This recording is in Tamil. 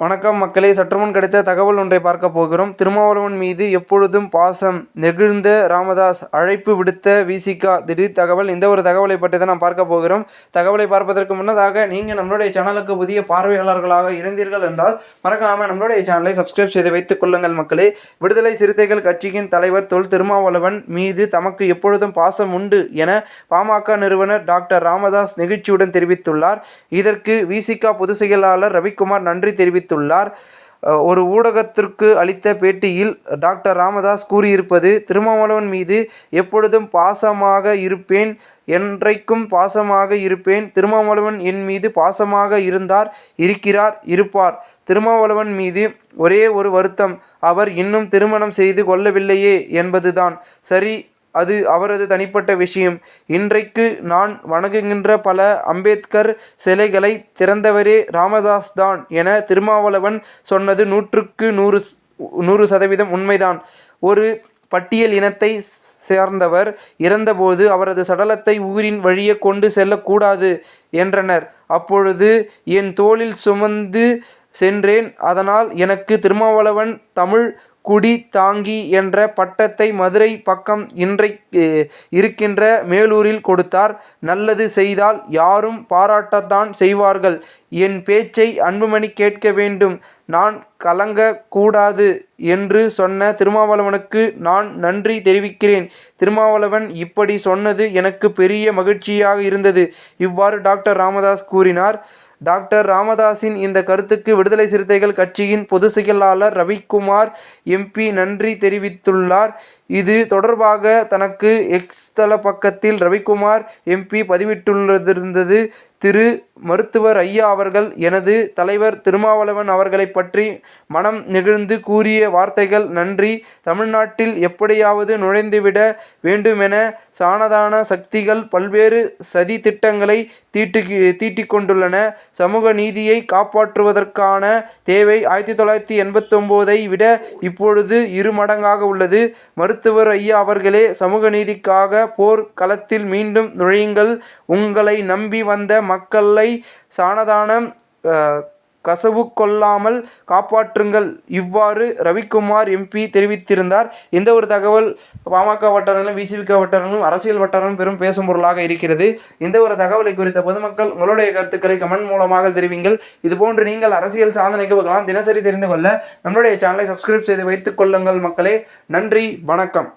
வணக்கம் மக்களே, சற்றுமுன் கிடைத்த தகவல் ஒன்றை பார்க்க போகிறோம். திருமாவளவன் மீது எப்பொழுதும் பாசம் நெகிழ்ந்த ராமதாஸ் அழைப்பு விடுத்த விசிக திடீர் தகவல். இந்த ஒரு தகவலை பற்றி தான் நாம் பார்க்க போகிறோம். தகவலை பார்ப்பதற்கு முன்னதாக நீங்கள் நம்மளுடைய சேனலுக்கு புதிய பார்வையாளர்களாக இருந்தீர்கள் என்றால் மறக்காமல் நம்மளுடைய சேனலை சப்ஸ்கிரைப் செய்து வைத்துக் கொள்ளுங்கள் மக்களே. விடுதலை சிறுத்தைகள் கட்சியின் தலைவர் தொல் திருமாவளவன் மீது தமக்கு எப்பொழுதும் பாசம் உண்டு என பாமக நிறுவனர் டாக்டர் ராமதாஸ் நெகிழ்ச்சியுடன் தெரிவித்துள்ளார். இதற்கு விசிக பொதுச் செயலாளர் ரவிக்குமார் நன்றி தெரிவித்துள்ளார். ஒரு ஊடகத்திற்கு அளித்த பேட்டியில் டாக்டர் ராமதாஸ் கூறியிருப்பது, திருமாவளவன் மீது எப்பொழுதும் பாசமாக இருப்பேன், என்றைக்கும் பாசமாக இருப்பேன். திருமாவளவன் என் மீது பாசமாக இருந்தார், இருக்கிறார், இருப்பார். திருமாவளவன் மீது ஒரே ஒரு வருத்தம், அவர் இன்னும் திருமணம் செய்து கொள்ளவில்லையே என்பதுதான். சரி, அது அவரது தனிப்பட்ட விஷயம். இன்றைக்கு நான் வணங்குகின்ற பல அம்பேத்கர் சிலைகளை திறந்தவரே ராமதாஸ் தான் என திருமாவளவன் சொன்னது 100% உண்மைதான். ஒரு பட்டியல் இனத்தை சேர்ந்தவர் இறந்தபோது அவரது சடலத்தை ஊரின் வழியே கொண்டு செல்லக்கூடாது என்றனர். அப்பொழுது என் தோளில் சுமந்து சென்றேன். அதனால் எனக்கு திருமாவளவன் தமிழ் குடி தாங்கி என்ற பட்டத்தை மதுரை பக்கம் இன்றைக்கு இருக்கின்ற மேலூரில் கொடுத்தார். நல்லது செய்தால் யாரும் பாராட்டத்தான் செய்வார்கள். என் பேச்சை அன்புமணி கேட்க வேண்டும், நான் கலங்கக்கூடாது என்று சொன்ன திருமாவளவனுக்கு நான் நன்றி தெரிவிக்கிறேன். திருமாவளவன் இப்படி சொன்னது எனக்கு பெரிய மகிழ்ச்சியாக இருந்தது. இவ்வாறு டாக்டர் ராமதாஸ் கூறினார். டாக்டர் ராமதாஸின் இந்த கருத்துக்கு விடுதலை சிறுத்தைகள் கட்சியின் பொதுச் செயலாளர் ரவிக்குமார் எம்பி நன்றி தெரிவித்துள்ளார். இது தொடர்பாக தனக்கு எக்ஸ் தள பக்கத்தில் ரவிக்குமார் எம்பி பதிவிட்டுள்ளதிருந்தது. திரு மருத்துவர் ஐயா அவர்கள் எனது தலைவர் திருமாவளவன் அவர்களை பற்றி மனம் நெகிழ்ந்து கூறிய வார்த்தைகள் நன்றி. தமிழ்நாட்டில் எப்படியாவது நுழைந்துவிட வேண்டுமென சானதான சக்திகள் பல்வேறு சதி திட்டங்களை தீட்டிக் கொண்டுள்ளன. சமூக நீதியை காப்பாற்றுவதற்கான தேவை 1989ஐ விட இப்பொழுது 2 மடங்காக உள்ளது. மருத்துவர் ஐயா அவர்களே, சமூக நீதிக்காக போர் களத்தில் மீண்டும் நுழையுங்கள். உங்களை நம்பி வந்த மக்களை சானதானம் கசவு கொள்ளாமல் காப்பாற்றுங்கள். இவ்வாறு ரவிக்குமார் எம்பி தெரிவித்திருந்தார். இந்த ஒரு தகவல் பாமக வட்டாரங்களும் விசிக வட்டாரங்களும் அரசியல் வட்டாரங்களும் பெரும் பேசும் பொருளாக இருக்கிறது. இந்த ஒரு தகவலை குறித்த பொதுமக்கள் உங்களுடைய கருத்துக்களை கமெண்ட் மூலமாக தெரிவிங்கள். இதுபோன்று நீங்கள் அரசியல் சாதனைக்கு தினசரி தெரிந்து கொள்ள நம்மளுடைய சேனலை சப்ஸ்கிரைப் செய்து வைத்துக் கொள்ளுங்கள் மக்களே. நன்றி, வணக்கம்.